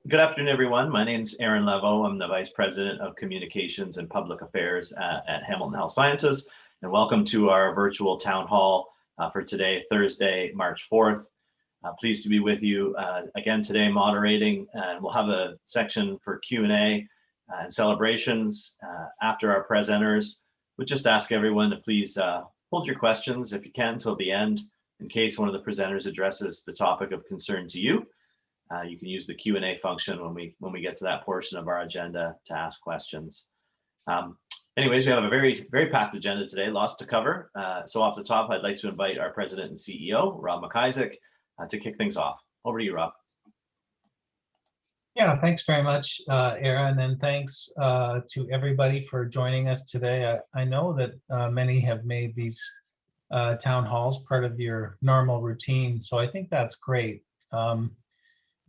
Good afternoon, everyone. My name is Aaron Levo. I'm the Vice President of Communications and Public Affairs at Hamilton Health Sciences, and welcome to our virtual town hall for today, Thursday, March 4th. Pleased to be with you again today, moderating, and we'll have a section for Q&A and celebrations after our presenters. We'll just ask everyone to please hold your questions, if you can, till the end, in case one of the presenters addresses the topic of concern to you. You can use the Q&A function when we get to that portion of our agenda to ask questions. Anyways, we have a very packed agenda today, lots to cover. So off the top, I'd like to invite our President and CEO, Rob McIsaac, to kick things off. Over to you, Rob. Yeah, thanks very much, Aaron, and thanks to everybody for joining us today. I know that many have made these town halls part of your normal routine, so I think that's great.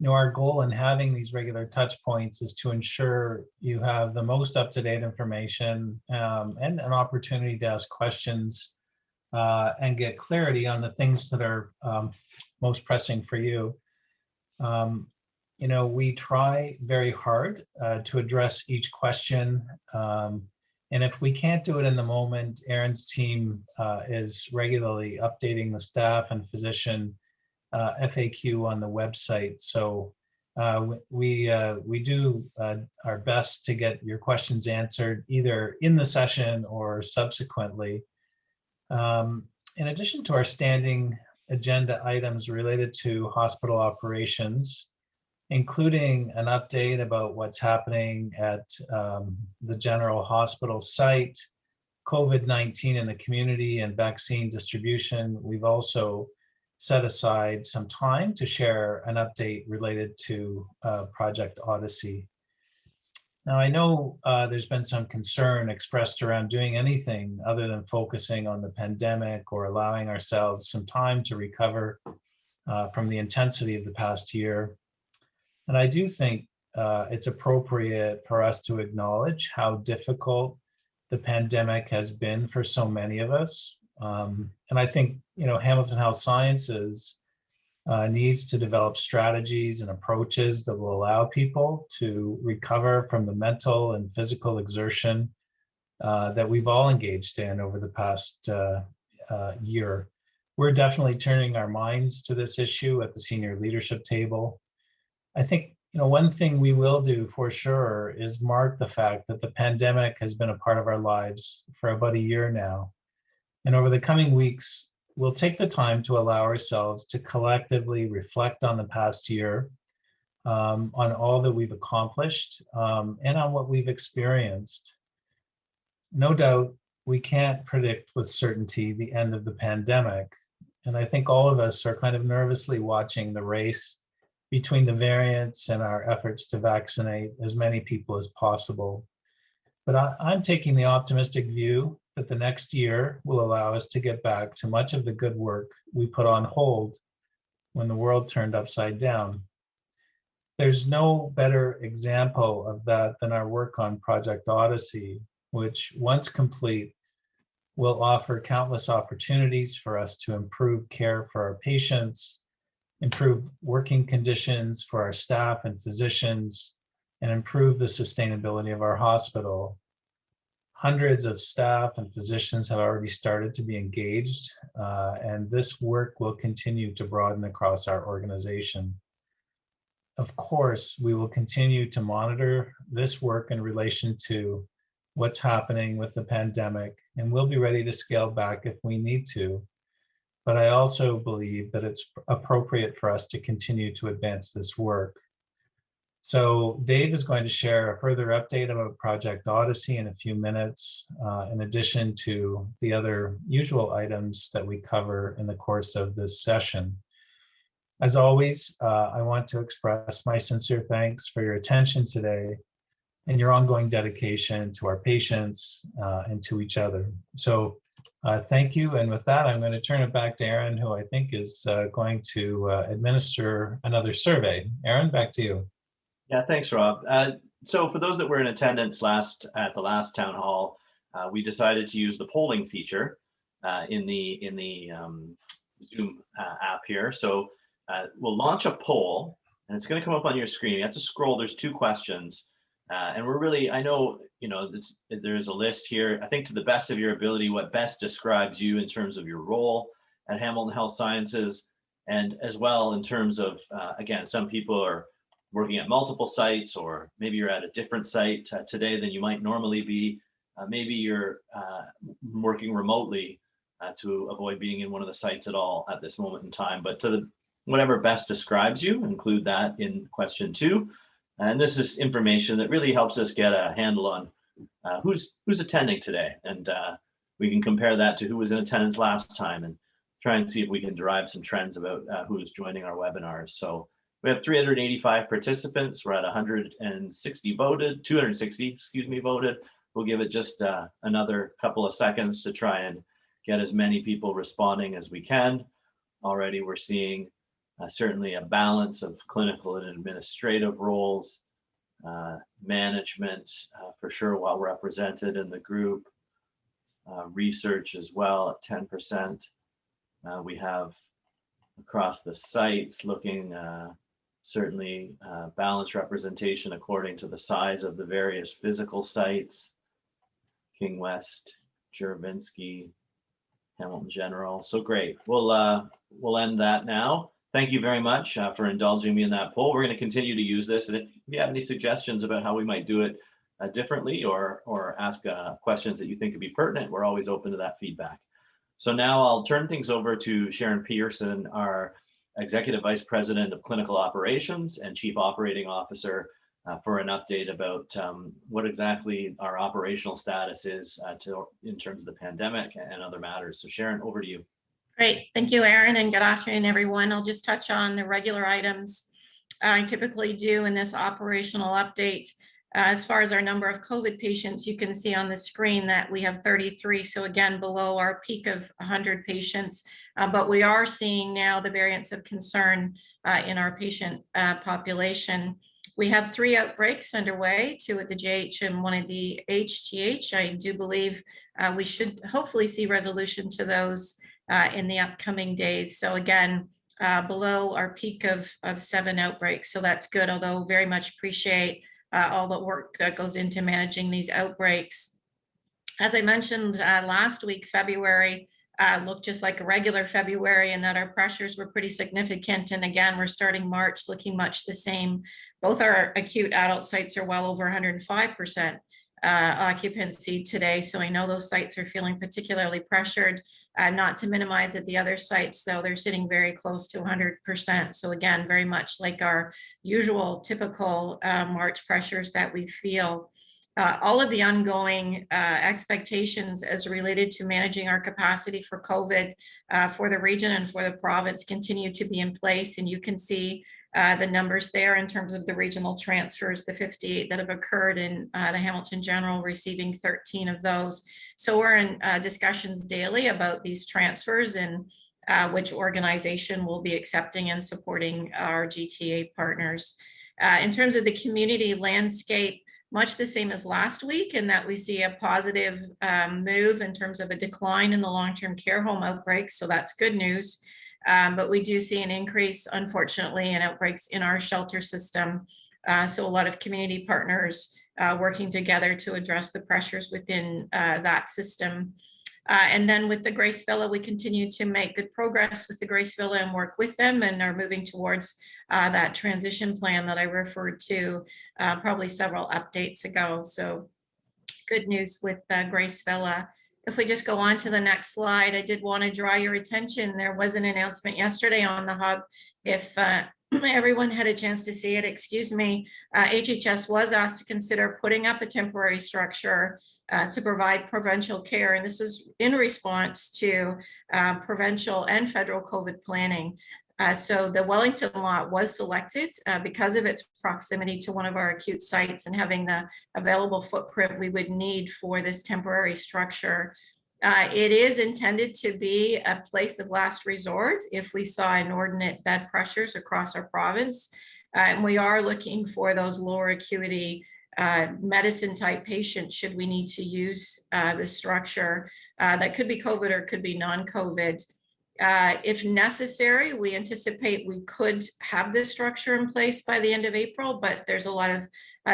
Our goal in having these regular touch points is to ensure you have the most up-to-date information and an opportunity to ask questions and get clarity on the things that are most pressing for you. We try very hard to address each question. And if we can't do it in the moment, Aaron's team is regularly updating the staff and physician FAQ on the website. So we do our best to get your questions answered either in the session or subsequently. In addition to our standing agenda items related to hospital operations, including an update about what's happening at the general hospital site, COVID-19 in the community, and vaccine distribution, we've also set aside some time to share an update related to Project Odyssey. Now, I know there's been some concern expressed around doing anything other than focusing on the pandemic or allowing ourselves some time to recover from the intensity of the past year. And I do think it's appropriate for us to acknowledge how difficult the pandemic has been for so many of us. And I think, Hamilton Health Sciences needs to develop strategies and approaches that will allow people to recover from the mental and physical exertion that we've all engaged in over the past year. We're definitely turning our minds to this issue at the senior leadership table. I think, one thing we will do for sure is mark the fact that the pandemic has been a part of our lives for about a year now. And over the coming weeks, we'll take the time to allow ourselves to collectively reflect on the past year, on all that we've accomplished, and on what we've experienced. No doubt, we can't predict with certainty the end of the pandemic. And I think all of us are kind of nervously watching the race between the variants and our efforts to vaccinate as many people as possible. But I'm taking the optimistic view that the next year will allow us to get back to much of the good work we put on hold when the world turned upside down. There's no better example of that than our work on Project Odyssey, which, once complete, will offer countless opportunities for us to improve care for our patients, improve working conditions for our staff and physicians, and improve the sustainability of our hospital. Hundreds of staff and physicians have already started to be engaged, and this work will continue to broaden across our organization. Of course, we will continue to monitor this work in relation to what's happening with the pandemic, and we'll be ready to scale back if we need to. But I also believe that it's appropriate for us to continue to advance this work. So Dave is going to share a further update about Project Odyssey in a few minutes, in addition to the other usual items that we cover in the course of this session. As always, I want to express my sincere thanks for your attention today and your ongoing dedication to our patients and to each other. So thank you. And with that, I'm going to turn it back to Aaron, who I think is going to administer another survey. Aaron, back to you. Yeah, thanks, Rob. So for those that were in attendance at the last town hall, we decided to use the polling feature in the Zoom app here. So we'll launch a poll And it's going to come up on your screen. You have to scroll. There's 2 questions. And we're really, I know, there's a list here. I think to the best of your ability, what best describes you in terms of your role at Hamilton Health Sciences, and as well in terms of, again, some people are working at multiple sites, or maybe you're at a different site today than you might normally be. Maybe you're working remotely to avoid being in one of the sites at all at this moment in time. But whatever best describes you, include that in question 2. And this is information that really helps us get a handle on who's attending today. And we can compare that to who was in attendance last time and try and see if we can derive some trends about who's joining our webinars. So we have 385 participants. We're at 260 voted. We'll give it just another couple of seconds to try and get as many people responding as we can. Already we're seeing certainly a balance of clinical and administrative roles, management for sure well represented in the group, research as well at 10%. We have across the sites looking certainly balanced representation according to the size of the various physical sites, King West, Juravinski, Hamilton General. So great. We'll end that now. Thank you very much for indulging me in that poll. We're going to continue to use this. And if you have any suggestions about how we might do it differently, or ask questions that you think could be pertinent, we're always open to that feedback. So now I'll turn things over to Sharon Pearson, our Executive Vice President of Clinical Operations and Chief Operating Officer, for an update about what exactly our operational status is in terms of the pandemic and other matters. So Sharon, over to you. Great. Thank you, Aaron, and good afternoon, everyone. I'll just touch on the regular items I typically do in this operational update. As far as our number of COVID patients, you can see on the screen that we have 33. So again, below our peak of 100 patients, but we are seeing now the variants of concern in our patient population. We have 3 outbreaks underway, 2 at the JH and 1 at the HTH. I do believe we should hopefully see resolution to those in the upcoming days. So again, below our peak of 7 outbreaks. So that's good, although very much appreciate all the work that goes into managing these outbreaks. As I mentioned last week, February looked just like a regular February, and that our pressures were pretty significant. And again, we're starting March looking much the same. Both our acute adult sites are well over 105% occupancy today. So I know those sites are feeling particularly pressured, not to minimize at the other sites, though they're sitting very close to 100%. So again, very much like our usual typical March pressures that we feel. All of the ongoing expectations as related to managing our capacity for COVID for the region and for the province continue to be in place. And you can see the numbers there in terms of the regional transfers, the 58 that have occurred in the Hamilton General, receiving 13 of those. So we're in discussions daily about these transfers and which organization will be accepting and supporting our GTA partners. In terms of the community landscape, much the same as last week, in that we see a positive move in terms of a decline in the long-term care home outbreaks. So that's good news. But we do see an increase, unfortunately, in outbreaks in our shelter system. So a lot of community partners working together to address the pressures within that system. And then with the Grace Villa, we continue to make good progress with the Grace Villa and work with them, and are moving towards that transition plan that I referred to probably several updates ago. So good news with Grace Villa. If we just go on to the next slide, I did want to draw your attention. There was an announcement yesterday on the hub. If everyone had a chance to see it, excuse me, HHS was asked to consider putting up a temporary structure to provide provincial care. And this is in response to provincial and federal COVID planning. So the Wellington lot was selected because of its proximity to one of our acute sites and having the available footprint we would need for this temporary structure. It is intended to be a place of last resort if we saw inordinate bed pressures across our province. And we are looking for those lower acuity medicine type patients should we need to use the structure that could be COVID or could be non-COVID. If necessary, we anticipate we could have this structure in place by the end of April, but there's a lot of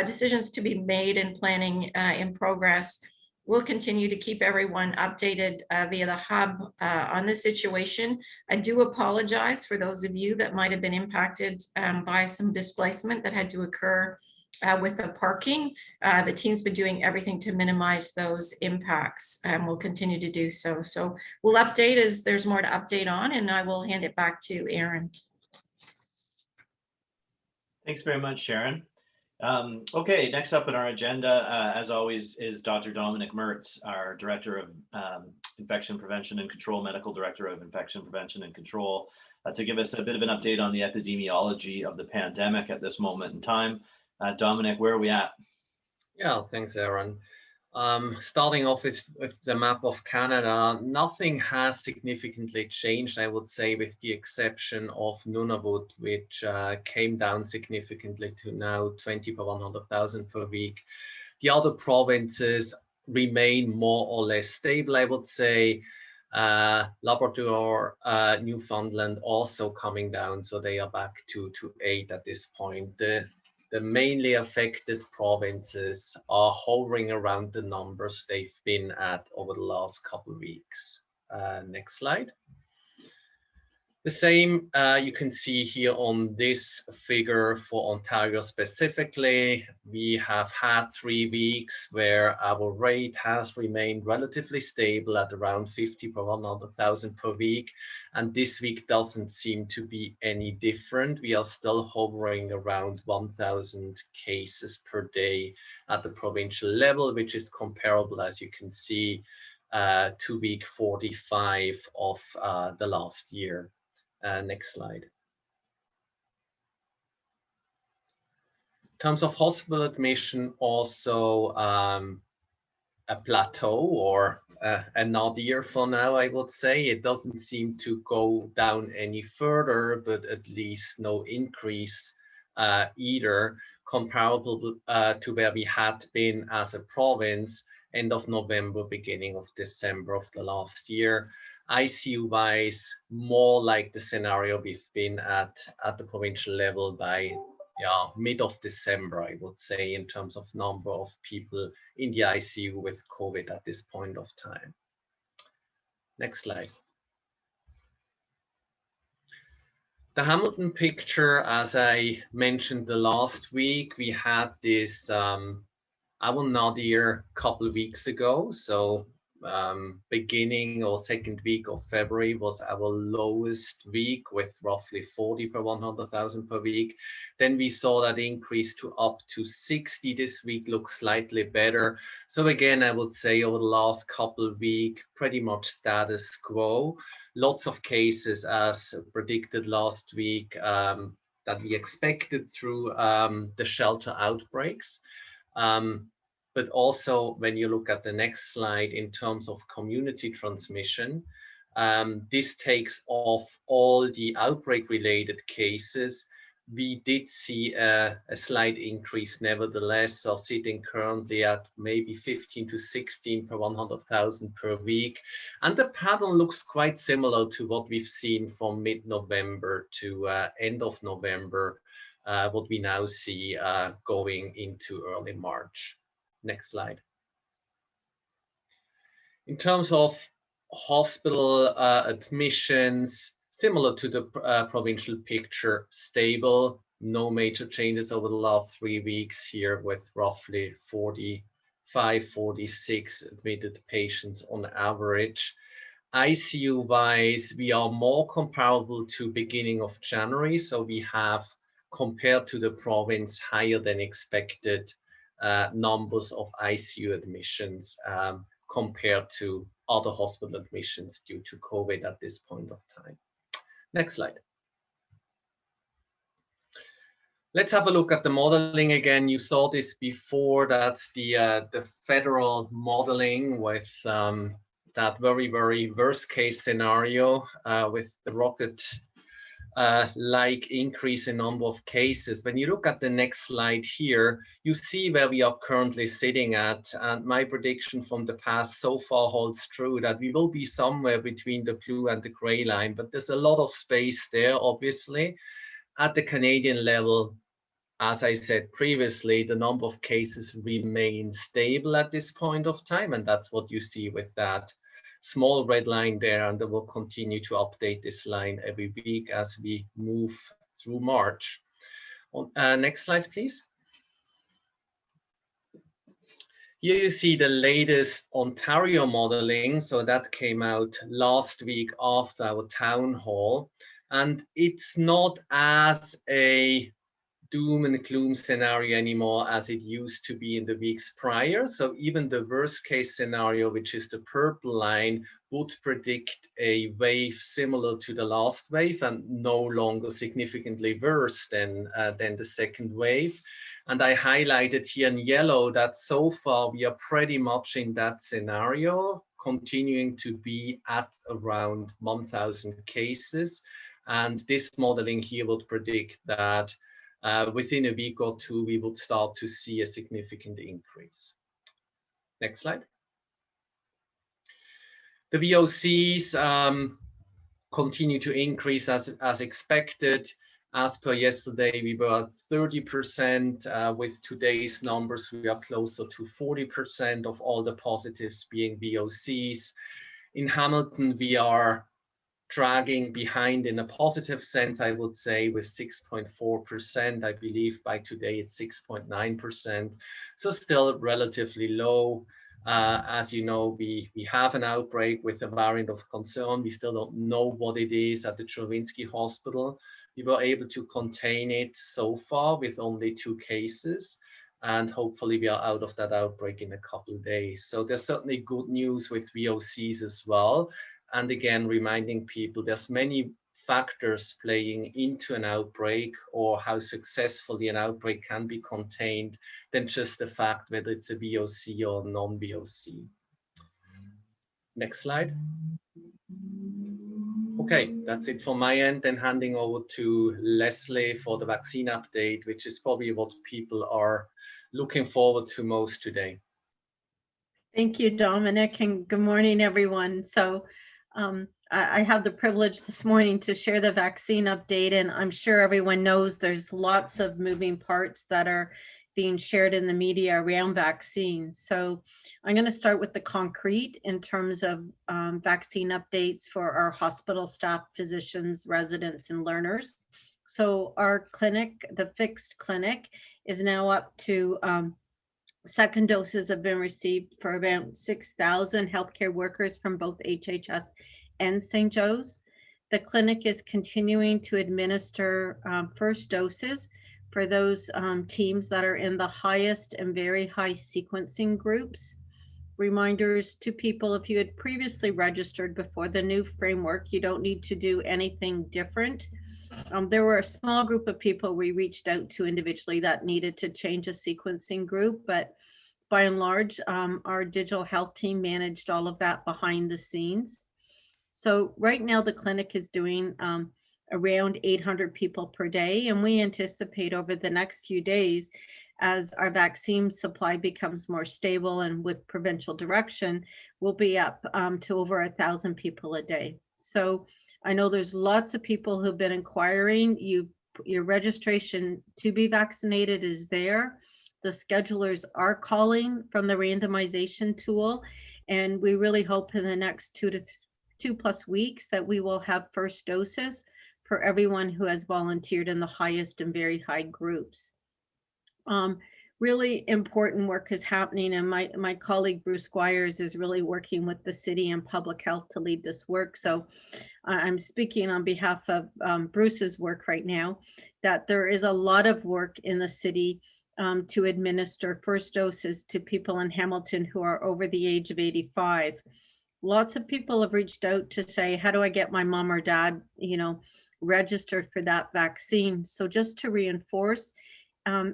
decisions to be made and planning in progress. We'll continue to keep everyone updated via the hub on the situation. I do apologize for those of you that might have been impacted by some displacement that had to occur with the parking. The team's been doing everything to minimize those impacts, and we'll continue to do so. So we'll update as there's more to update on, and I will hand it back to Aaron. Thanks very much, Sharon. Okay, next up on our agenda, as always, is Dr. Dominic Mertz, our Director of Infection Prevention and Control, Medical Director of Infection Prevention and Control, to give us a bit of an update on the epidemiology of the pandemic at this moment in time. Dominic, where are we at? Yeah, thanks, Aaron. Starting off with the map of Canada, nothing has significantly changed, I would say, with the exception of Nunavut, which came down significantly to now 20 per 100,000 per week. The other provinces remain more or less stable, I would say. Labrador, Newfoundland also coming down, so they are back to 8 at this point. The mainly affected provinces are hovering around the numbers they've been at over the last couple of weeks. Next slide. The same you can see here on this figure for Ontario specifically. We have had 3 weeks where our rate has remained relatively stable at around 50 per 100,000 per week. And this week doesn't seem to be any different. We are still hovering around 1,000 cases per day at the provincial level, which is comparable, as you can see, to week 45 of the last year. Next slide. In terms of hospital admission, also a plateau or a nadir for now, I would say. It doesn't seem to go down any further, but at least no increase either, comparable to where we had been as a province end of November, beginning of December of the last year. ICU-wise, more like the scenario we've been at the provincial level by mid of December, I would say, in terms of number of people in the ICU with COVID at this point of time. Next slide. The Hamilton picture, as I mentioned the last week, we had this our nadir a couple of weeks ago. So beginning or second week of February was our lowest week with roughly 40 per 100,000 per week. Then we saw that increase to up to 60. This week looks slightly better. So again, I would say over the last couple of weeks, pretty much status quo. Lots of cases as predicted last week that we expected through the shelter outbreaks. But also when you look at the next slide in terms of community transmission, this takes off all the outbreak related cases. We did see a slight increase nevertheless, so sitting currently at maybe 15 to 16 per 100,000 per week. And the pattern looks quite similar to what we've seen from mid-November to end of November, what we now see going into early March. Next slide. In terms of hospital admissions, similar to the provincial picture, stable, no major changes over the last 3 weeks here with roughly 45, 46 admitted patients on average. ICU-wise, we are more comparable to beginning of January, so we have, compared to the province, higher than expected numbers of ICU admissions compared to other hospital admissions due to COVID at this point of time. Next slide. Let's have a look at the modeling again. You saw this before. That's the federal modeling with that very, very worst case scenario with the rocket like increase in number of cases. When you look at the next slide here, you see where we are currently sitting at. And my prediction from the past so far holds true, that we will be somewhere between the blue and the gray line, but there's a lot of space there, obviously. At the Canadian level, as I said previously, the number of cases remain stable at this point of time, and that's what you see with that small red line there, and they will continue to update this line every week as we move through March. Next slide, please. Here you see the latest Ontario modeling. So that came out last week after our town hall, and it's not as a doom and gloom scenario anymore as it used to be in the weeks prior. So even the worst case scenario, which is the purple line, would predict a wave similar to the last wave and no longer significantly worse than the second wave. And I highlighted here in yellow that so far we are pretty much in that scenario, continuing to be at around 1,000 cases. And this modeling here would predict that within a week or two, we would start to see a significant increase. Next slide. The VOCs continue to increase as expected. As per yesterday, we were at 30%. With today's numbers, we are closer to 40% of all the positives being VOCs. In Hamilton, we are dragging behind in a positive sense, I would say, with 6.4%. I believe by today it's 6.9%. So still relatively low. As you know, we have an outbreak with a variant of concern. We still don't know what it is at the Czerwinski Hospital. We were able to contain it so far with only 2 cases. And hopefully we are out of that outbreak in a couple of days. So there's certainly good news with VOCs as well. And again, reminding people there's many factors playing into an outbreak or how successfully an outbreak can be contained than just the fact whether it's a VOC or non-VOC. Next slide. Okay, that's it from my end. Then handing over to Leslie for the vaccine update, which is probably what people are looking forward to most today. Thank you, Dominic, and good morning, everyone. So I have the privilege this morning to share the vaccine update, and I'm sure everyone knows there's lots of moving parts that are being shared in the media around vaccines. So I'm going to start with the concrete in terms of vaccine updates for our hospital staff, physicians, residents, and learners. So our clinic, the fixed clinic, is now up to second doses have been received for about 6,000 healthcare workers from both HHS and St. Joe's. The clinic is continuing to administer first doses for those teams that are in the highest and very high sequencing groups. Reminders to people, if you had previously registered before the new framework, you don't need to do anything different. There were a small group of people we reached out to individually that needed to change a sequencing group, but by and large, our digital health team managed all of that behind the scenes. So right now the clinic is doing around 800 people per day, and we anticipate over the next few days, as our vaccine supply becomes more stable and with provincial direction, we'll be up to over 1,000 people a day. So I know there's lots of people who've been inquiring. Your registration to be vaccinated is there. The schedulers are calling from the randomization tool, and we really hope in the next 2+ weeks that we will have first doses for everyone who has volunteered in the highest and very high groups. Really important work is happening, and my colleague Bruce Squires is really working with the city and public health to lead this work. So I'm speaking on behalf of Bruce's work right now, that there is a lot of work in the city to administer first doses to people in Hamilton who are over the age of 85. Lots of people have reached out to say, how do I get my mom or dad, registered for that vaccine? So just to reinforce,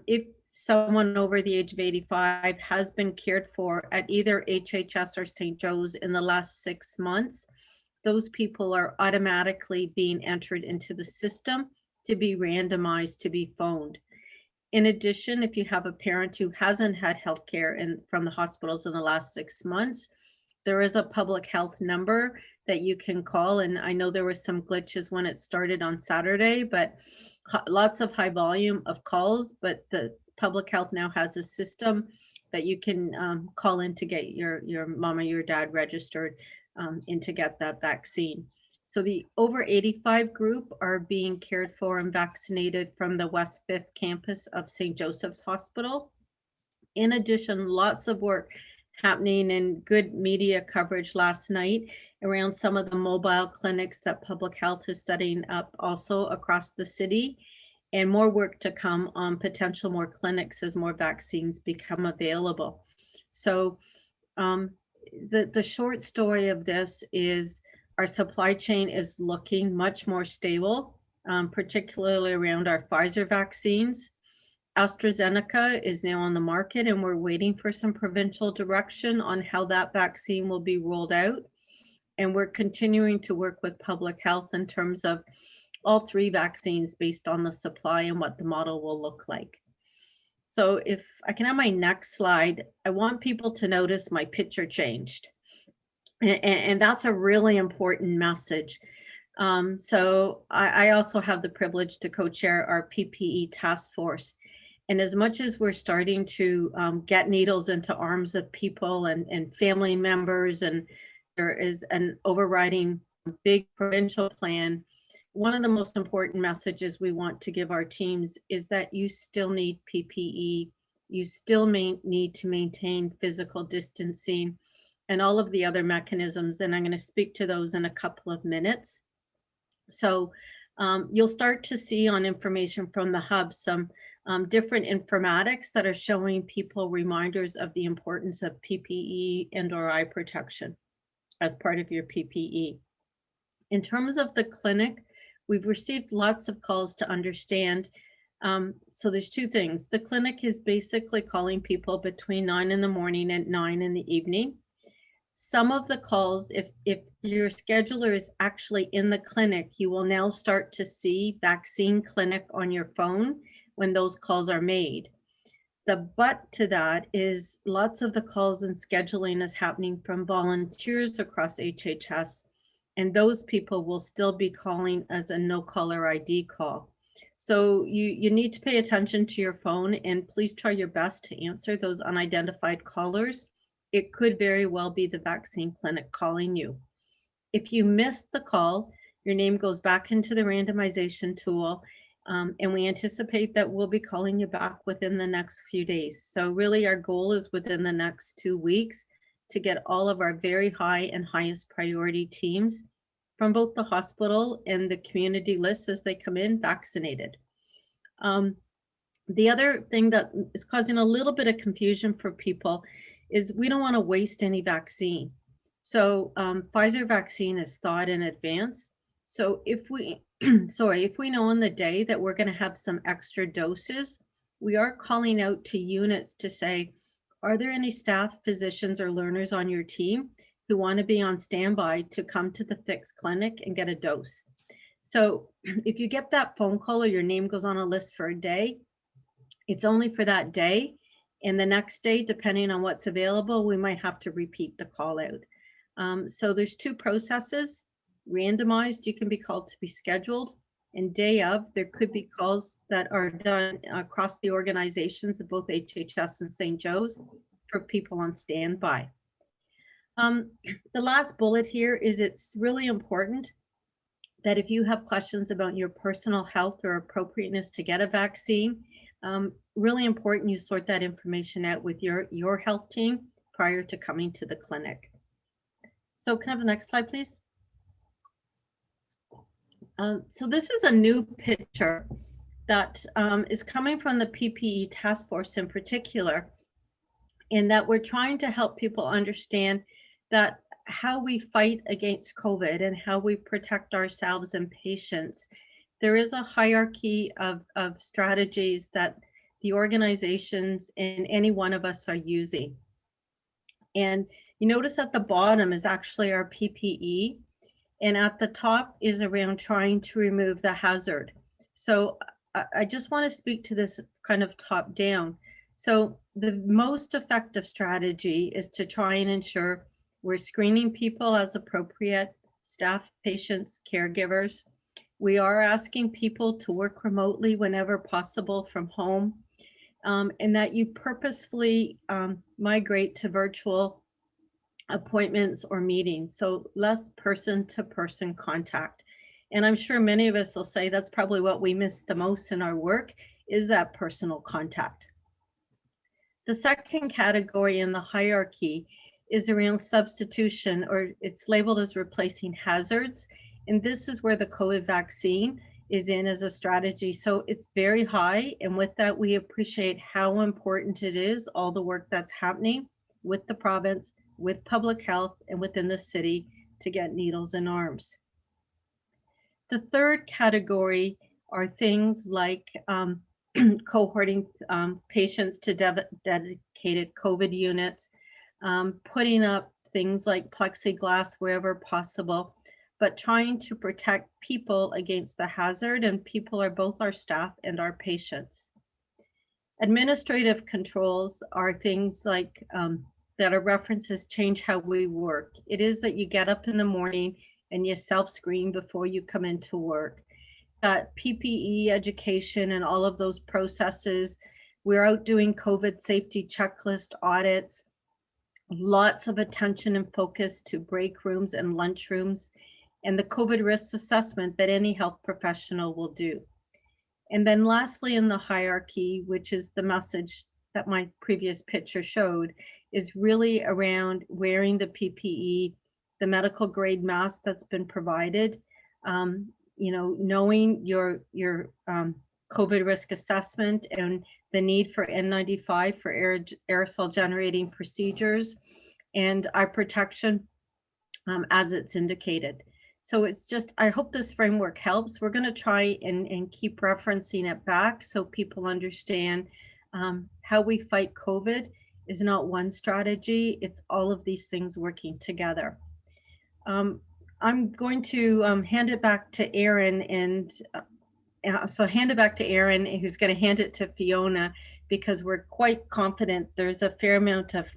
if someone over the age of 85 has been cared for at either HHS or St. Joe's in the last 6 months, those people are automatically being entered into the system to be randomized to be phoned. In addition, if you have a parent who hasn't had healthcare from the hospitals in the last 6 months, there is a public health number that you can call. And I know there were some glitches when it started on Saturday, but lots of high volume of calls. But the public health now has a system that you can call in to get your mom or your dad registered in to get that vaccine. So the over 85 group are being cared for and vaccinated from the West 5th campus of St. Joseph's Hospital. In addition, lots of work happening and good media coverage last night around some of the mobile clinics that public health is setting up also across the city, and more work to come on potential more clinics as more vaccines become available. So the short story of this is our supply chain is looking much more stable, particularly around our Pfizer vaccines. AstraZeneca is now on the market, and we're waiting for some provincial direction on how that vaccine will be rolled out. And we're continuing to work with public health in terms of all 3 vaccines based on the supply and what the model will look like. So if I can have my next slide, I want people to notice my picture changed. And that's a really important message. So I also have the privilege to co-chair our PPE task force. And as much as we're starting to get needles into arms of people and family members, and there is an overriding big provincial plan, one of the most important messages we want to give our teams is that you still need PPE, you still need to maintain physical distancing and all of the other mechanisms. And I'm going to speak to those in a couple of minutes. So you'll start to see on information from the hub some different informatics that are showing people reminders of the importance of PPE and/or eye protection as part of your PPE. In terms of the clinic, we've received lots of calls to understand. So there's 2 things. The clinic is basically calling people between 9 in the morning and 9 in the evening. Some of the calls, if your scheduler is actually in the clinic, you will now start to see vaccine clinic on your phone when those calls are made. The but to that is lots of the calls and scheduling is happening from volunteers across HHS, and those people will still be calling as a no caller ID call. So you need to pay attention to your phone, and please try your best to answer those unidentified callers. It could very well be the vaccine clinic calling you. If you miss the call, your name goes back into the randomization tool, and we anticipate that we'll be calling you back within the next few days. So really our goal is within the next 2 weeks to get all of our very high and highest priority teams from both the hospital and the community lists as they come in vaccinated. The other thing that is causing a little bit of confusion for people is we don't want to waste any vaccine. So Pfizer vaccine is thawed in advance. So if we, if we know on the day that we're going to have some extra doses, we are calling out to units to say, are there any staff, physicians, or learners on your team who want to be on standby to come to the Fix clinic and get a dose? So if you get that phone call or your name goes on a list for a day, it's only for that day. And the next day, depending on what's available, we might have to repeat the call out. So there's 2 processes. Randomized, you can be called to be scheduled, and day of, there could be calls that are done across the organizations of both HHS and St. Joe's for people on standby. The last bullet here is it's really important that if you have questions about your personal health or appropriateness to get a vaccine, really important you sort that information out with your health team prior to coming to the clinic. So can I have the next slide, please? So this is a new picture that is coming from the PPE task force in particular, in that we're trying to help people understand that how we fight against COVID and how we protect ourselves and patients. There is a hierarchy of strategies that the organizations and any one of us are using. And you notice at the bottom is actually our PPE. And at the top is around trying to remove the hazard. So I just want to speak to this kind of top down. So the most effective strategy is to try and ensure we're screening people as appropriate, staff, patients, caregivers. We are asking people to work remotely whenever possible from home, and that you purposefully migrate to virtual appointments or meetings, so less person-to-person contact. And I'm sure many of us will say that's probably what we miss the most in our work, is that personal contact. The second category in the hierarchy is around substitution, or it's labeled as replacing hazards. And this is where the COVID vaccine is in as a strategy. So it's very high. And with that, we appreciate how important it is, all the work that's happening with the province, with public health, and within the city to get needles in arms. The third category are things like cohorting patients to dedicated COVID units, putting up things like plexiglass wherever possible, but trying to protect people against the hazard, and people are both our staff and our patients. Administrative controls are things like that are references change how we work. It is that you get up in the morning and you self-screen before you come into work. That PPE education and all of those processes. We're out doing COVID safety checklist audits, lots of attention and focus to break rooms and lunch rooms, and the COVID risk assessment that any health professional will do. And then lastly in the hierarchy, which is the message that my previous picture showed, is really around wearing the PPE, the medical grade mask that's been provided, knowing your COVID risk assessment and the need for N95 for aerosol generating procedures, and eye protection as it's indicated. So it's just, I hope this framework helps. We're going to try and keep referencing it back so people understand how we fight COVID is not one strategy. It's all of these things working together. I'm going to hand it back to Erin, and so hand it back to Erin, who's going to hand it to Fiona, because we're quite confident there's a fair amount of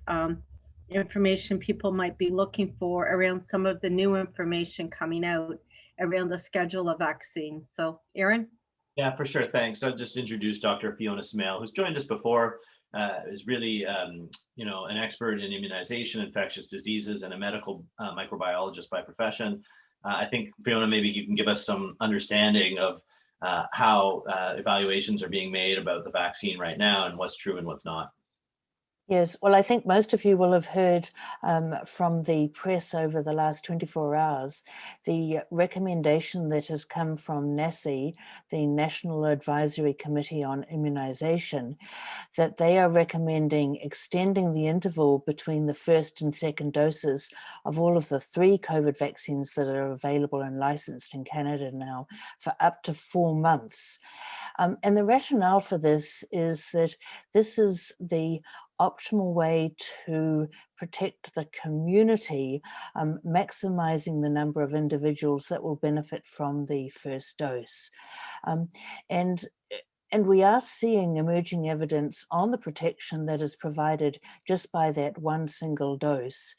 information people might be looking for around some of the new information coming out around the schedule of vaccines. So Erin? Yeah, for sure. Thanks. I'll just introduce Dr. Fiona Smale, who's joined us before, is really, an expert in immunization, infectious diseases, and a medical microbiologist by profession. I think, Fiona, maybe you can give us some understanding of how evaluations are being made about the vaccine right now and what's true and what's not. Yes, well, I think most of you will have heard from the press over the last 24 hours, the recommendation that has come from NACI, the National Advisory Committee on Immunization, that they are recommending extending the interval between the first and second doses of all of the 3 COVID vaccines that are available and licensed in Canada now for up to 4 months. And the rationale for this is that this is the optimal way to protect the community, maximizing the number of individuals that will benefit from the first dose. And we are seeing emerging evidence on the protection that is provided just by that one single dose.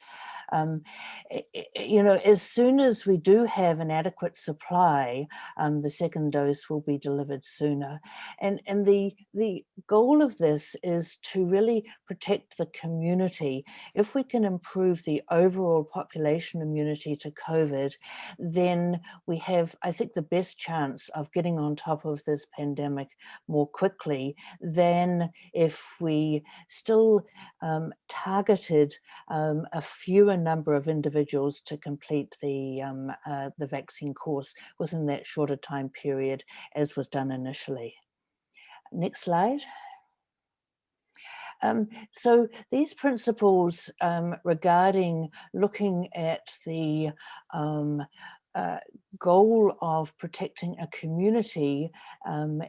As soon as we do have an adequate supply, the second dose will be delivered sooner. And the goal of this is to really protect the community. If we can improve the overall population immunity to COVID, then we have, I think, the best chance of getting on top of this pandemic more quickly than if we still targeted a fewer number of individuals to complete the vaccine course within that shorter time period as was done initially. Next slide. So these principles regarding looking at the goal of protecting a community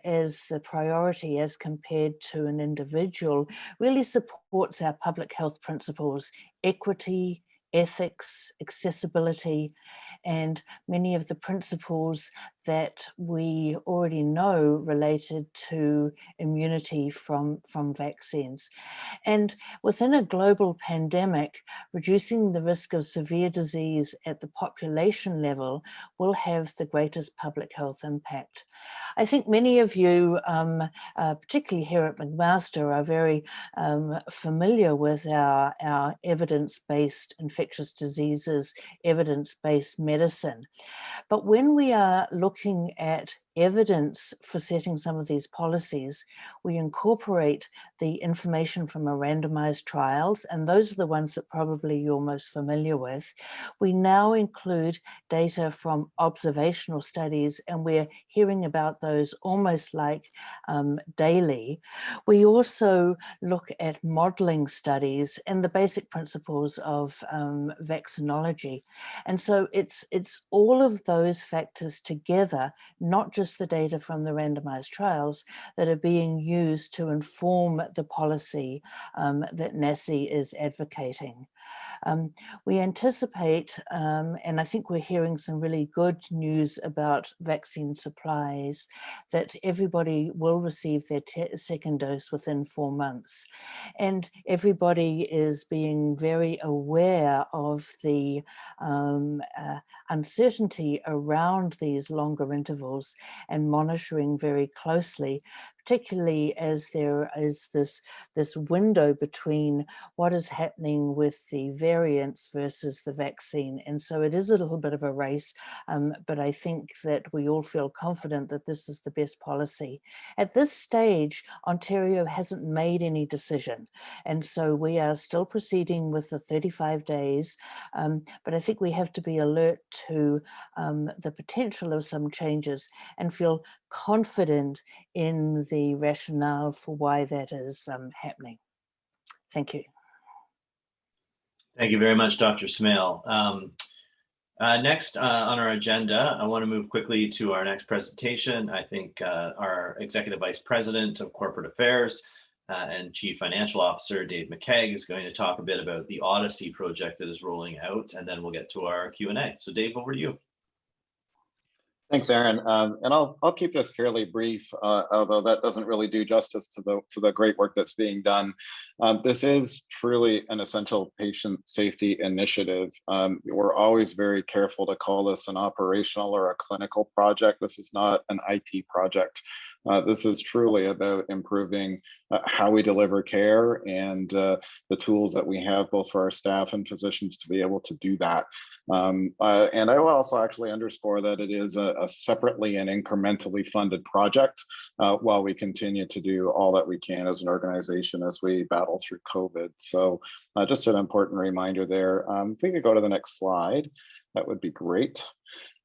as the priority as compared to an individual really supports our public health principles: equity, ethics, accessibility, and many of the principles that we already know related to immunity from vaccines. And within a global pandemic, reducing the risk of severe disease at the population level will have the greatest public health impact. I think many of you, particularly here at McMaster, are very familiar with our evidence-based infectious diseases, evidence-based medicine. But when we are looking at evidence for setting some of these policies, we incorporate the information from our randomized trials, and those are the ones that probably you're most familiar with. We now include data from observational studies, and we're hearing about those almost like daily. We also look at modeling studies and the basic principles of vaccinology. And so it's all of those factors together, not just the data from the randomized trials, that are being used to inform the policy that NACI is advocating. We anticipate, and I think we're hearing some really good news about vaccine supplies, that everybody will receive their second dose within 4 months. And everybody is being very aware of the uncertainty around these longer intervals and monitoring very closely, particularly as there is this window between what is happening with the variants versus the vaccine. And so it is a little bit of a race, but I think that we all feel confident that this is the best policy. At this stage, Ontario hasn't made any decision. And so we are still proceeding with the 35 days, but I think we have to be alert to the potential of some changes and feel confident in the rationale for why that is happening. Thank you. Thank you very much, Dr. Smale. Next on our agenda, I want to move quickly to our next presentation. I think our Executive Vice President of Corporate Affairs and Chief Financial Officer, Dave McKeag, is going to talk a bit about the Odyssey project that is rolling out, and then we'll get to our Q&A. So Dave, over to you. Thanks, Aaron. And I'll keep this fairly brief, although that doesn't really do justice to the great work that's being done. This is truly an essential patient safety initiative. We're always very careful to call this an operational or a clinical project. This is not an IT project. This is truly about improving how we deliver care and the tools that we have both for our staff and physicians to be able to do that. And I will also actually underscore that it is a separately and incrementally funded project while we continue to do all that we can as an organization as we battle through COVID. So just an important reminder there. If we could go to the next slide, that would be great.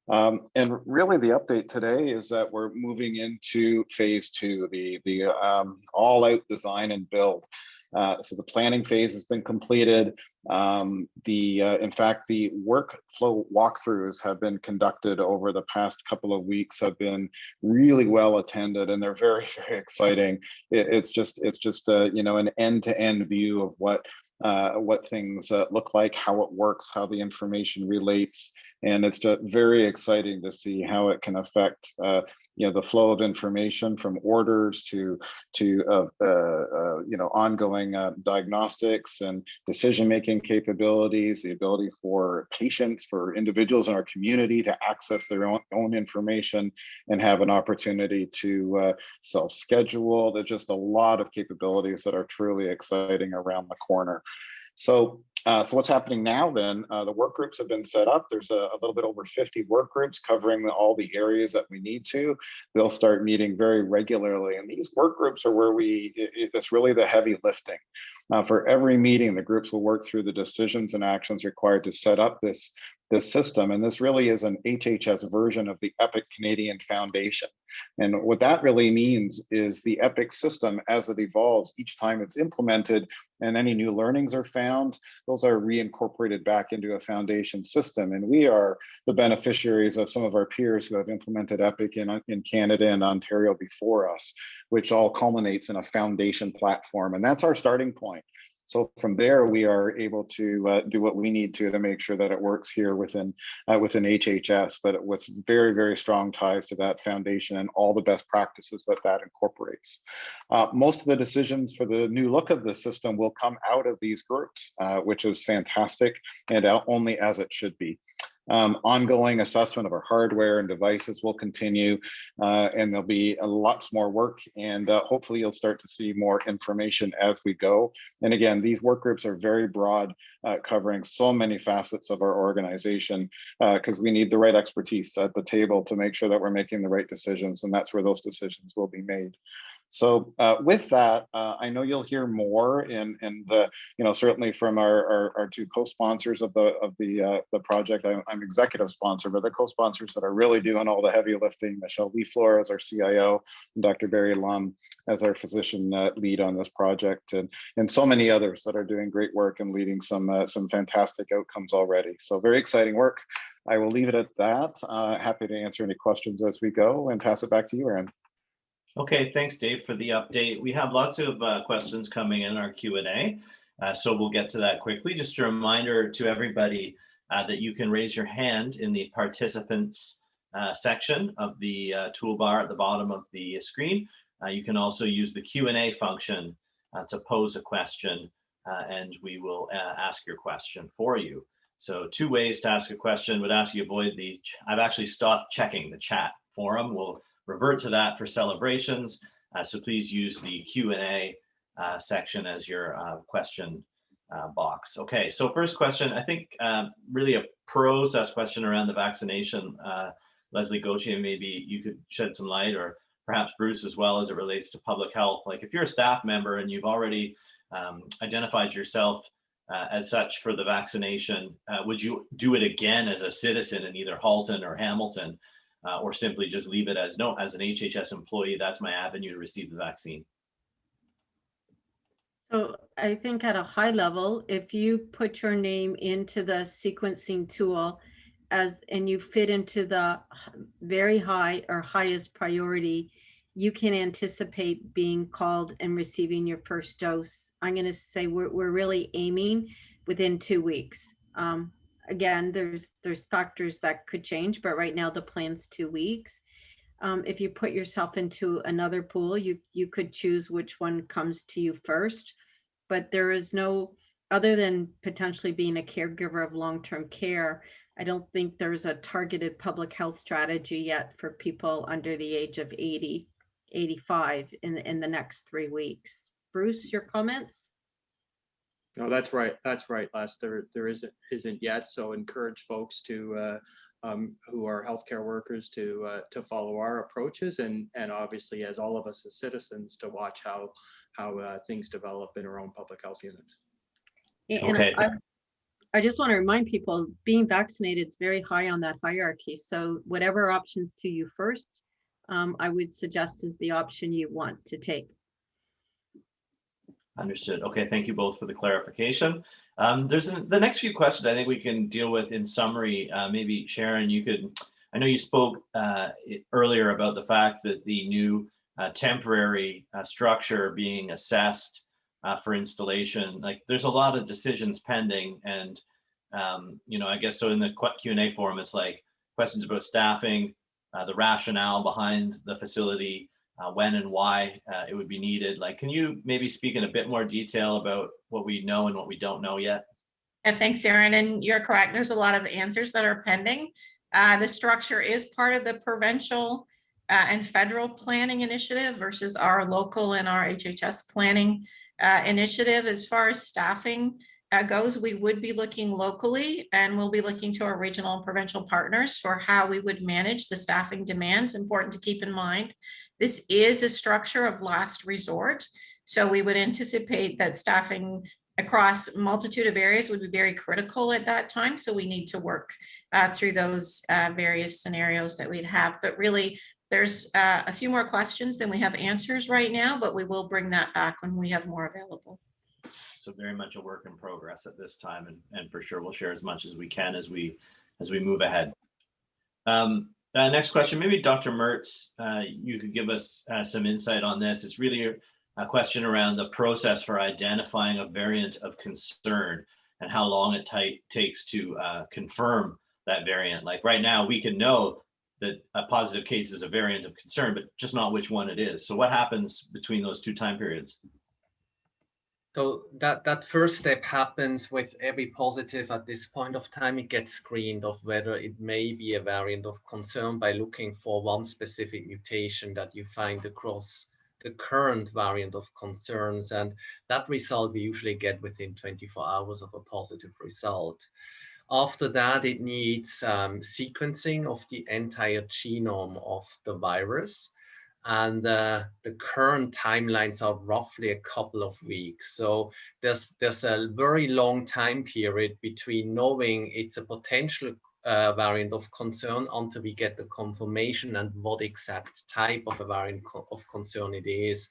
And really the update today is that we're moving into phase 2, the all-out design and build. So the planning phase has been completed. In fact, the workflow walkthroughs have been conducted over the past couple of weeks, have been really well attended, and they're very, very exciting. It's just an end-to-end view of what things look like, how it works, how the information relates, and it's just very exciting to see how it can affect the flow of information from orders to ongoing diagnostics and decision-making capabilities, the ability for patients, for individuals in our community to access their own information and have an opportunity to self-schedule. There's just a lot of capabilities that are truly exciting around the corner. So what's happening now then, the work groups have been set up. There's a little bit over 50 work groups covering all the areas that we need to. They'll start meeting very regularly. And these work groups are where it's really the heavy lifting. For every meeting, the groups will work through the decisions and actions required to set up this system. And this really is an HHS version of the EPIC Canadian Foundation. And what that really means is the EPIC system, as it evolves, each time it's implemented and any new learnings are found, those are reincorporated back into a foundation system. And we are the beneficiaries of some of our peers who have implemented EPIC in Canada and Ontario before us, which all culminates in a foundation platform. And that's our starting point. So from there, we are able to do what we need to make sure that it works here within HHS, but with very, very strong ties to that foundation and all the best practices that incorporates. Most of the decisions for the new look of the system will come out of these groups, which is fantastic and only as it should be. Ongoing assessment of our hardware and devices will continue, and there'll be lots more work, and hopefully you'll start to see more information as we go. And again, these work groups are very broad, covering so many facets of our organization, because we need the right expertise at the table to make sure that we're making the right decisions, and that's where those decisions will be made. So with that, I know you'll hear more, and certainly from our two co-sponsors of the project. I'm executive sponsor, but the co-sponsors that are really doing all the heavy lifting: Michelle Leaflor as our CIO, and Dr. Barry Lum as our physician lead on this project, and so many others that are doing great work and leading some fantastic outcomes already. So very exciting work. I will leave it at that. Happy to answer any questions as we go, and pass it back to you, Aaron. Okay, thanks, Dave, for the update. We have lots of questions coming in our Q&A, so we'll get to that quickly. Just a reminder to everybody that you can raise your hand in the participants section of the toolbar at the bottom of the screen. You can also use the Q&A function to pose a question, and we will ask your question for you. So 2 ways to ask a question. Would ask you avoid I've actually stopped checking the chat forum. We'll revert to that for celebrations. So please use the Q&A section as your question box. Okay, so first question, I think really a process question around the vaccination. Leslie Gauthier, maybe you could shed some light, or perhaps Bruce as well, as it relates to public health. Like if you're a staff member and you've already identified yourself as such for the vaccination, would you do it again as a citizen in either Halton or Hamilton? Or simply just leave it as, no, as an HHS employee, that's my avenue to receive the vaccine? So I think at a high level, if you put your name into the sequencing tool and you fit into the very high or highest priority, you can anticipate being called and receiving your first dose. I'm going to say we're really aiming within 2 weeks. Again, there's factors that could change, but right now the plan's 2 weeks. If you put yourself into another pool, you could choose which one comes to you first, but there is no, other than potentially being a caregiver of long-term care, I don't think there's a targeted public health strategy yet for people under the age of 80, 85 in the next 3 weeks. Bruce, your comments? No, that's right. That's right, Les. There isn't yet. So encourage folks to who are healthcare workers to follow our approaches, and obviously, as all of us as citizens, to watch how things develop in our own public health units. And okay. I just want to remind people, being vaccinated is very high on that hierarchy. So whatever options to you first, I would suggest is the option you want to take. Understood. Okay, thank you both for the clarification. There's the next few questions I think we can deal with in summary. Maybe Sharon, you could, I know you spoke earlier about the fact that the new temporary structure being assessed for installation, like there's a lot of decisions pending, and I guess so in the Q&A forum, it's like questions about staffing, the rationale behind the facility, when and why it would be needed. Like, can you maybe speak in a bit more detail about what we know and what we don't know yet? Yeah, thanks, Aaron. And you're correct. There's a lot of answers that are pending. The structure is part of the provincial and federal planning initiative versus our local and our HHS planning initiative. As far as staffing goes, we would be looking locally, and we'll be looking to our regional and provincial partners for how we would manage the staffing demands. Important to keep in mind, this is a structure of last resort. So we would anticipate that staffing across a multitude of areas would be very critical at that time. So we need to work through those various scenarios that we'd have. But really, there's a few more questions than we have answers right now, but we will bring that back when we have more available. So very much a work in progress at this time, and for sure we'll share as much as we can as we move ahead. Next question, maybe Dr. Mertz, you could give us some insight on this. It's really a question around the process for identifying a variant of concern and how long it takes to confirm that variant. Like right now, we can know that a positive case is a variant of concern, but just not which one it is. So what happens between those two time periods? So that first step happens with every positive. At this point of time, it gets screened of whether it may be a variant of concern by looking for one specific mutation that you find across the current variant of concerns. And that result we usually get within 24 hours of a positive result. After that, it needs sequencing of the entire genome of the virus. And the current timelines are roughly a couple of weeks. So there's a very long time period between knowing it's a potential variant of concern until we get the confirmation and what exact type of a variant of concern it is.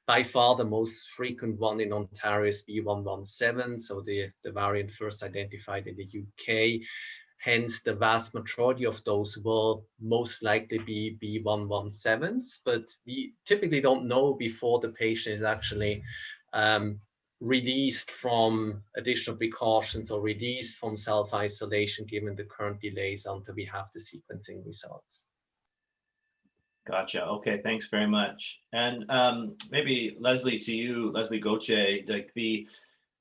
By far, the most frequent one in Ontario is B117, so the variant first identified in the UK. Hence, the vast majority of those will most likely be B117s, but we typically don't know before the patient is actually released from additional precautions or released from self-isolation, given the current delays until we have the sequencing results. Gotcha. Okay, thanks very much. And maybe Leslie, to you, Leslie Gauthier, like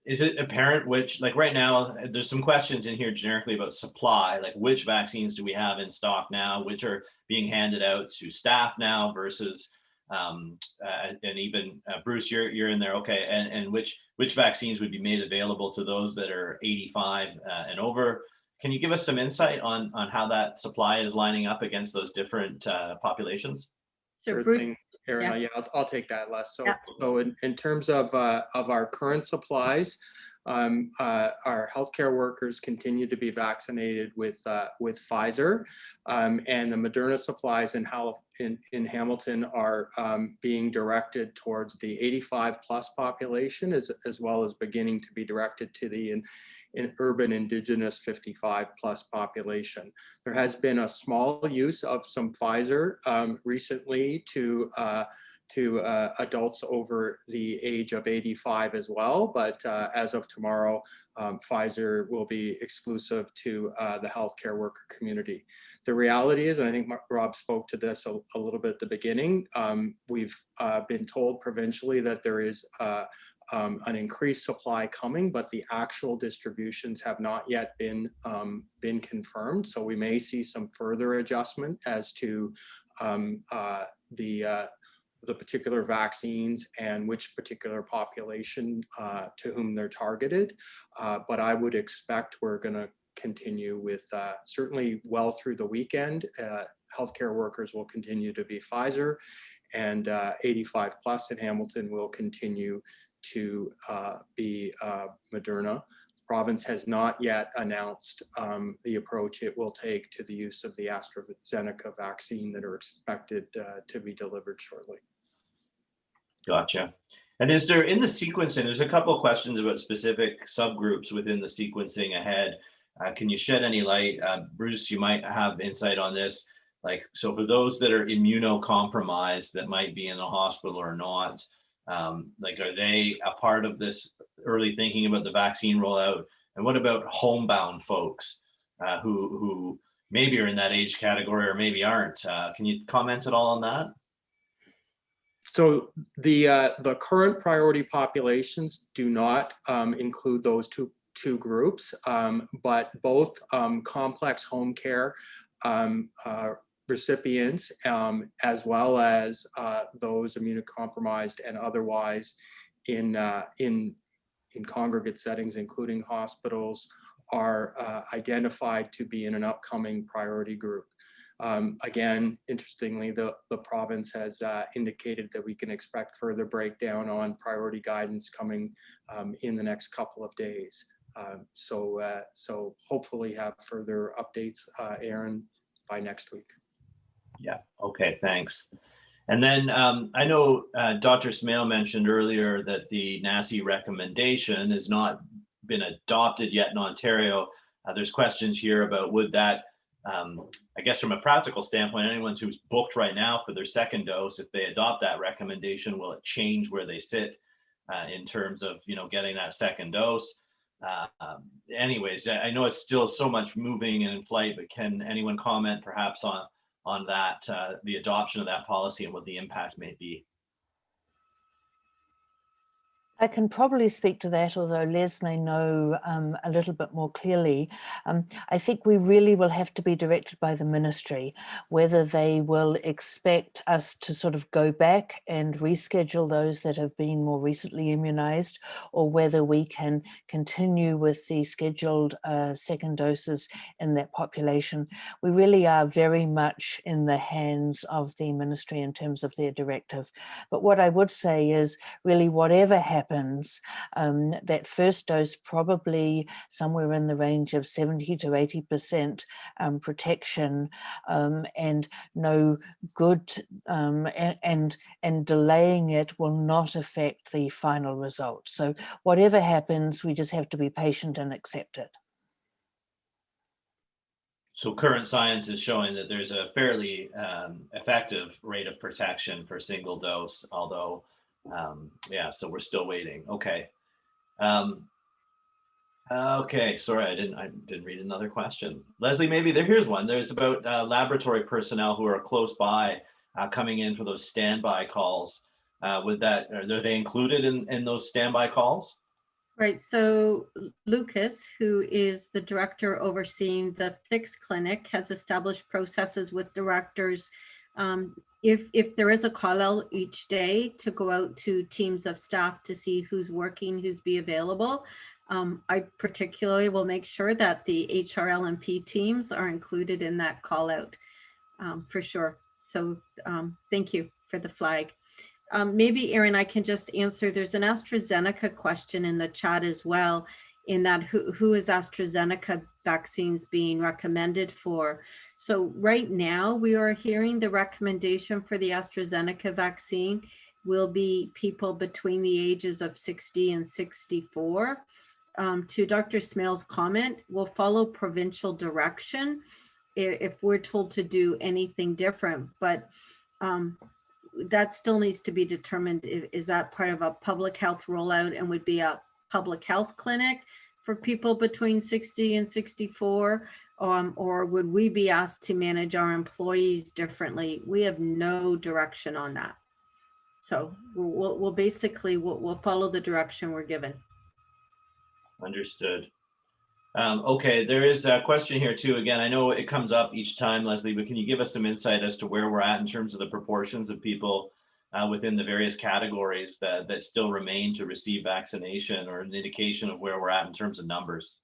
is it apparent which, like right now, there's some questions in here generically about supply, like which vaccines do we have in stock now, which are being handed out to staff now versus, and even Bruce, you're in there, okay, and which vaccines would be made available to those that are 85 and over. Can you give us some insight on how that supply is lining up against those different populations? Sure thing, Aaron. Yeah, I'll take that, Les. So, Yeah. so in terms of our current supplies, our healthcare workers continue to be vaccinated with Pfizer, and the Moderna supplies in Hamilton are being directed towards the 85 plus population, as well as beginning to be directed to the in urban Indigenous 55 plus population. There has been a small use of some Pfizer recently to adults over the age of 85 as well, but as of tomorrow, Pfizer will be exclusive to the healthcare worker community. The reality is, and I think Rob spoke to this a little bit at the beginning, we've been told provincially that there is an increased supply coming, but the actual distributions have not yet been confirmed. So we may see some further adjustment as to the particular vaccines and which particular population to whom they're targeted. But I would expect we're going to continue with certainly well through the weekend. Healthcare workers will continue to be Pfizer, and 85 plus in Hamilton will continue to be Moderna. The province has not yet announced the approach it will take to the use of the AstraZeneca vaccine that are expected to be delivered shortly. Gotcha. And is there, in the sequencing, there's a couple of questions about specific subgroups within the sequencing ahead. Can you shed any light? Bruce, you might have insight on this. Like, so for those that are immunocompromised that might be in a hospital or not, like, are they a part of this early thinking about the vaccine rollout? And what about homebound folks who maybe are in that age category or maybe aren't? Can you comment at all on that? So the current priority populations do not include those two groups, but both complex home care recipients, as well as those immunocompromised and otherwise in congregate settings, including hospitals, are identified to be in an upcoming priority group. Again, interestingly, the province has indicated that we can expect further breakdown on priority guidance coming in the next couple of days. So hopefully have further updates, Aaron, by next week. Yeah, okay, thanks. And then I know Dr. Smale mentioned earlier that the NACI recommendation has not been adopted yet in Ontario. There's questions here about would that I guess from a practical standpoint, anyone who's booked right now for their second dose, if they adopt that recommendation, will it change where they sit in terms of, you know, getting that second dose? Anyways, I know it's still so much moving and in flight, but can anyone comment perhaps on that, the adoption of that policy and what the impact may be? I can probably speak to that, although Les may know a little bit more clearly. I think we really will have to be directed by the ministry, whether they will expect us to sort of go back and reschedule those that have been more recently immunized, or whether we can continue with the scheduled second doses in that population. We really are very much in the hands of the ministry in terms of their directive. But what I would say is really whatever happens, that first dose probably somewhere in the range of 70 to 80% protection, and no good, and delaying it will not affect the final result. So whatever happens, we just have to be patient and accept it. So current science is showing that there's a fairly effective rate of protection for single dose, although yeah, so we're still waiting. Okay. Okay, sorry, I didn't read another question. Leslie, maybe here's one. There's about laboratory personnel who are close by coming in for those standby calls. Are they included in those standby calls? Right, so Lucas, who is the director overseeing the Fix Clinic, has established processes with directors if there is a call out each day to go out to teams of staff to see who's working, who's be available. I particularly will make sure that the HRLMP teams are included in that call out for sure. So thank you for the flag. Maybe Aaron, I can just answer. There's an AstraZeneca question in the chat as well, in that who is AstraZeneca vaccines being recommended for? So right now we are hearing the recommendation for the AstraZeneca vaccine will be people between the ages of 60 and 64. To Dr. Smale's comment, we'll follow provincial direction if we're told to do anything different, but that still needs to be determined. Is that part of a public health rollout and would be a public health clinic for people between 60 and 64? Or would we be asked to manage our employees differently? We have no direction on that. So we'll basically follow the direction we're given. Understood. Okay, there is a question here too. Again, I know it comes up each time, Leslie, but can you give us some insight as to where we're at in terms of the proportions of people within the various categories that still remain to receive vaccination, or an indication of where we're at in terms of numbers?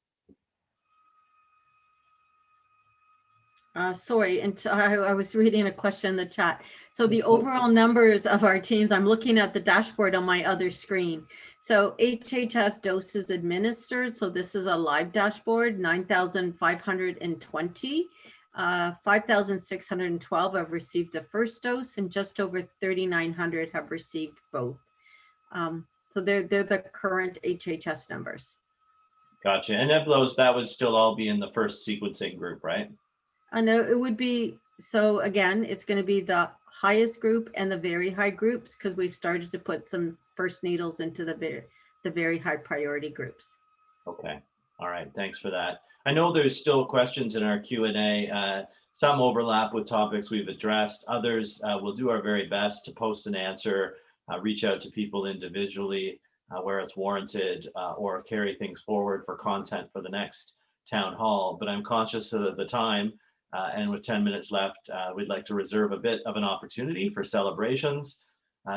Sorry, and I was reading a question in the chat. So the overall numbers of our teams, I'm looking at the dashboard on my other screen. So HHS doses administered, so this is a live dashboard, 9,520. 5,612 have received the first dose, and just over 3,900 have received both. So they're the current HHS numbers. Gotcha. And of those, that would still all be in the first sequencing group, right? I know it would be. So again, it's going to be the highest group and the very high groups, because we've started to put some first needles into the very high priority groups. Okay. All right. Thanks for that. I know there's still questions in our Q&A. Some overlap with topics we've addressed. Others we'll do our very best to post an answer, reach out to people individually where it's warranted, or carry things forward for content for the next town hall. But I'm conscious of the time. And with 10 minutes left, we'd like to reserve a bit of an opportunity for celebrations.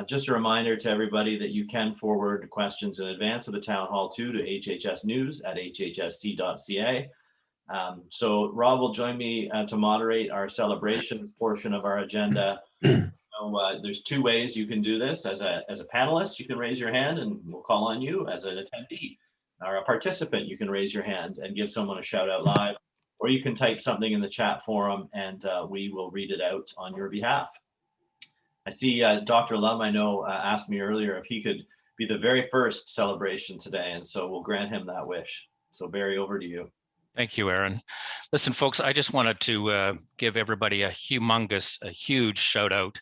Just a reminder to everybody that you can forward questions in advance of the town hall to hhsnews@hhsc.ca. So Rob will join me to moderate our celebrations portion of our agenda. So, there's two ways you can do this. As a panelist, you can raise your hand and we'll call on you. As an attendee or a participant, you can raise your hand and give someone a shout out live. Or you can type something in the chat forum and we will read it out on your behalf. I see Dr. Lum, I know, asked me earlier if he could be the very first celebration today, and so we'll grant him that wish. So Barry, over to you. Thank you, Aaron. Listen, folks, I just wanted to give everybody a huge shout out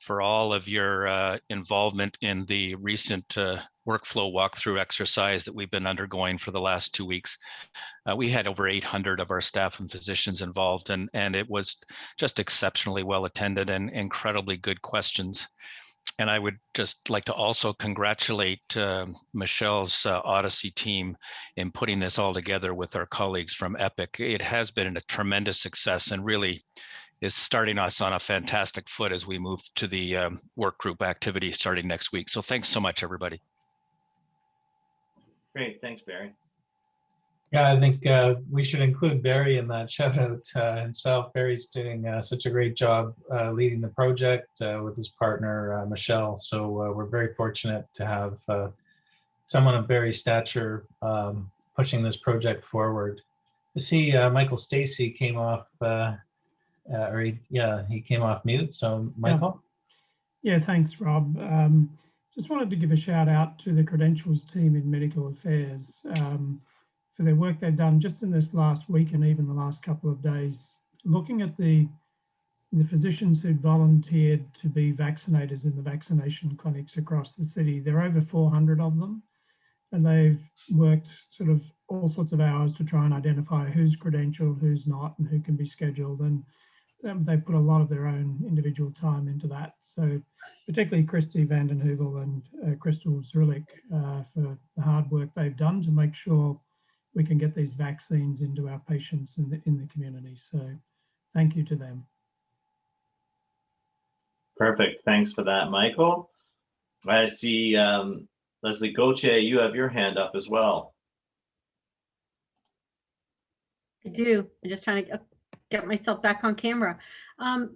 for all of your involvement in the recent workflow walkthrough exercise that we've been undergoing for the last 2 weeks. We had over 800 of our staff and physicians involved, and it was just exceptionally well attended and incredibly good questions. And I would just like to also congratulate Michelle's Odyssey team in putting this all together with our colleagues from Epic. It has been a tremendous success and really is starting us on a fantastic foot as we move to the work group activity starting next week. So thanks so much, everybody. Great, thanks, Barry. Yeah, I think we should include Barry in that shout out himself. Barry's doing such a great job leading the project with his partner, Michelle. So we're very fortunate to have someone of Barry's stature pushing this project forward. I see Michael Stacy came off, he came off mute. So Michael? Yeah, thanks, Rob. Just wanted to give a shout out to the credentials team in medical affairs for their work they've done just in this last week and even the last couple of days, looking at the physicians who volunteered to be vaccinators in the vaccination clinics across the city. There are over 400 of them, and they've worked sort of all sorts of hours to try and identify who's credentialed, who's not, and who can be scheduled. And they put a lot of their own individual time into that. So particularly Christy Vanden Heuvel and Crystal Zrulik for the hard work they've done to make sure we can get these vaccines into our patients in the community. So thank you to them. Perfect. Thanks for that, Michael. I see Leslie Gauthier, you have your hand up as well. I do. I'm just trying to get myself back on camera.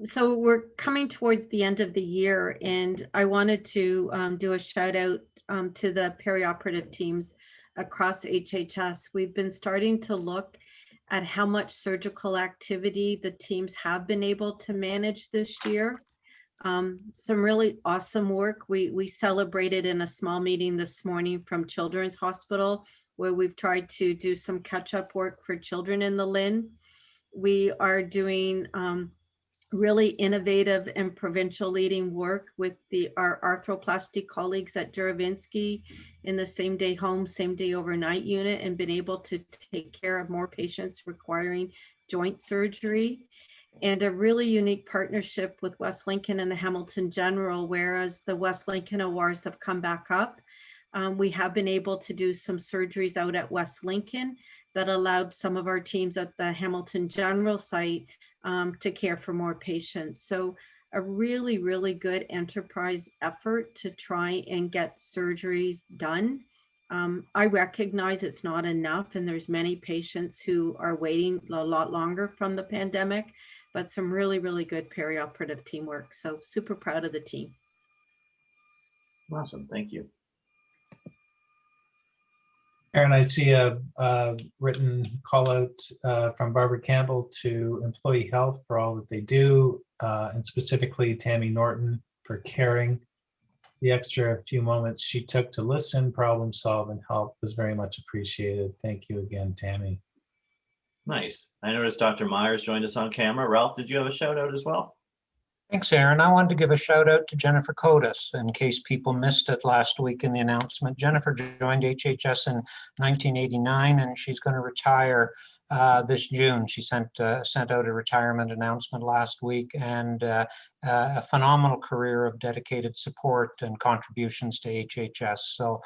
So we're coming towards the end of the year, and I wanted to do a shout out to the perioperative teams across HHS. We've been starting to look at how much surgical activity the teams have been able to manage this year. Some really awesome work. We celebrated in a small meeting this morning from Children's Hospital, where we've tried to do some catch-up work for children in the LHIN. We are doing really innovative and provincial leading work with our arthroplasty colleagues at Juravinsky in the same day home, same day overnight unit, and been able to take care of more patients requiring joint surgery. And a really unique partnership with West Lincoln and the Hamilton General, whereas the West Lincoln ORs have come back up. We have been able to do some surgeries out at West Lincoln that allowed some of our teams at the Hamilton General site to care for more patients. So a really, really good enterprise effort to try and get surgeries done. I recognize it's not enough, and there's many patients who are waiting a lot longer from the pandemic, but some really, really good perioperative teamwork. So super proud of the team. Awesome, thank you. Aaron, I see a written call out from Barbara Campbell to Employee Health for all that they do, and specifically Tammy Norton for caring. The extra few moments she took to listen, problem solve, and help was very much appreciated. Thank you again, Tammy. Nice. I noticed Dr. Myers joined us on camera. Ralph, did you have a shout out as well? Thanks, Aaron. I wanted to give a shout out to Jennifer Kotis in case people missed it last week in the announcement. Jennifer joined HHS in 1989, and she's going to retire this June. She sent out a retirement announcement last week, and a phenomenal career of dedicated support and contributions to HHS. So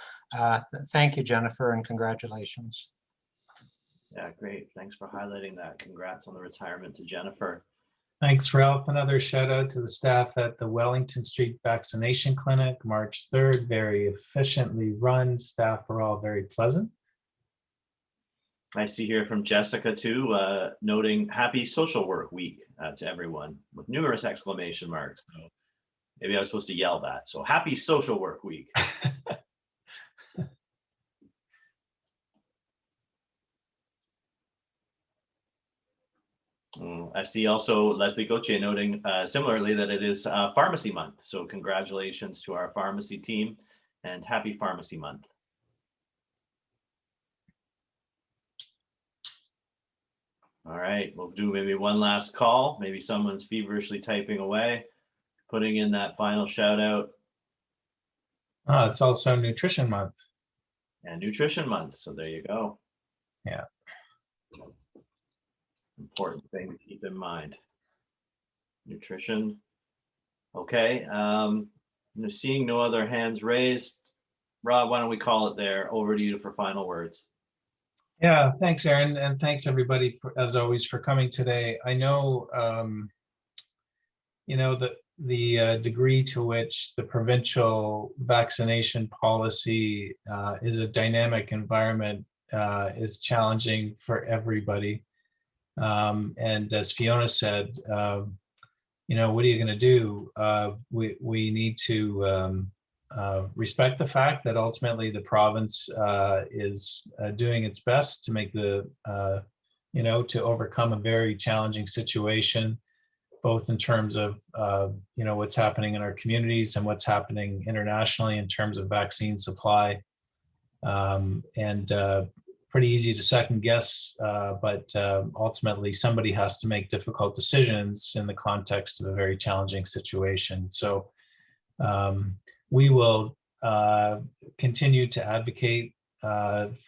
thank you, Jennifer, and congratulations. Yeah, great. Thanks for highlighting that. Congrats on the retirement to Jennifer. Thanks, Ralph. Another shout out to the staff at the Wellington Street Vaccination Clinic, March 3rd. Very efficiently run. Staff were all very pleasant. I see here from Jessica too, noting happy social work week to everyone with numerous exclamation marks. So maybe I was supposed to yell that. So happy social work week. I see also Leslie Gauthier noting similarly that it is Pharmacy Month. So congratulations to our pharmacy team and happy Pharmacy Month. All right, we'll do maybe one last call. Maybe someone's feverishly typing away, putting in that final shout out. It's also Nutrition Month. And Nutrition Month, so there you go. Yeah. Important thing to keep in mind. Nutrition. Okay, seeing no other hands raised. Rob, why don't we call it there? Over to you for final words. Yeah, thanks, Aaron, and thanks everybody as always for coming today. I know, the degree to which the provincial vaccination policy is a dynamic environment is challenging for everybody. And as Fiona said, what are you going to do? We need to respect the fact that ultimately the province is doing its best to make to overcome a very challenging situation, both in terms of what's happening in our communities and what's happening internationally in terms of vaccine supply. And pretty easy to second guess, but ultimately somebody has to make difficult decisions in the context of a very challenging situation. So we will continue to advocate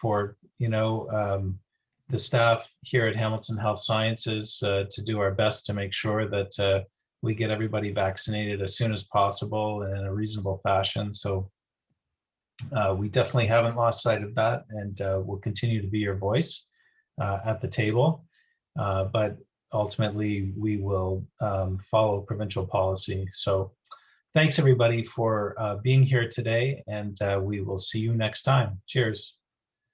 for the staff here at Hamilton Health Sciences to do our best to make sure that we get everybody vaccinated as soon as possible and in a reasonable fashion. So we definitely haven't lost sight of that, and we'll continue to be your voice at the table. But ultimately, we will follow provincial policy. So thanks everybody for being here today, and we will see you next time. Cheers.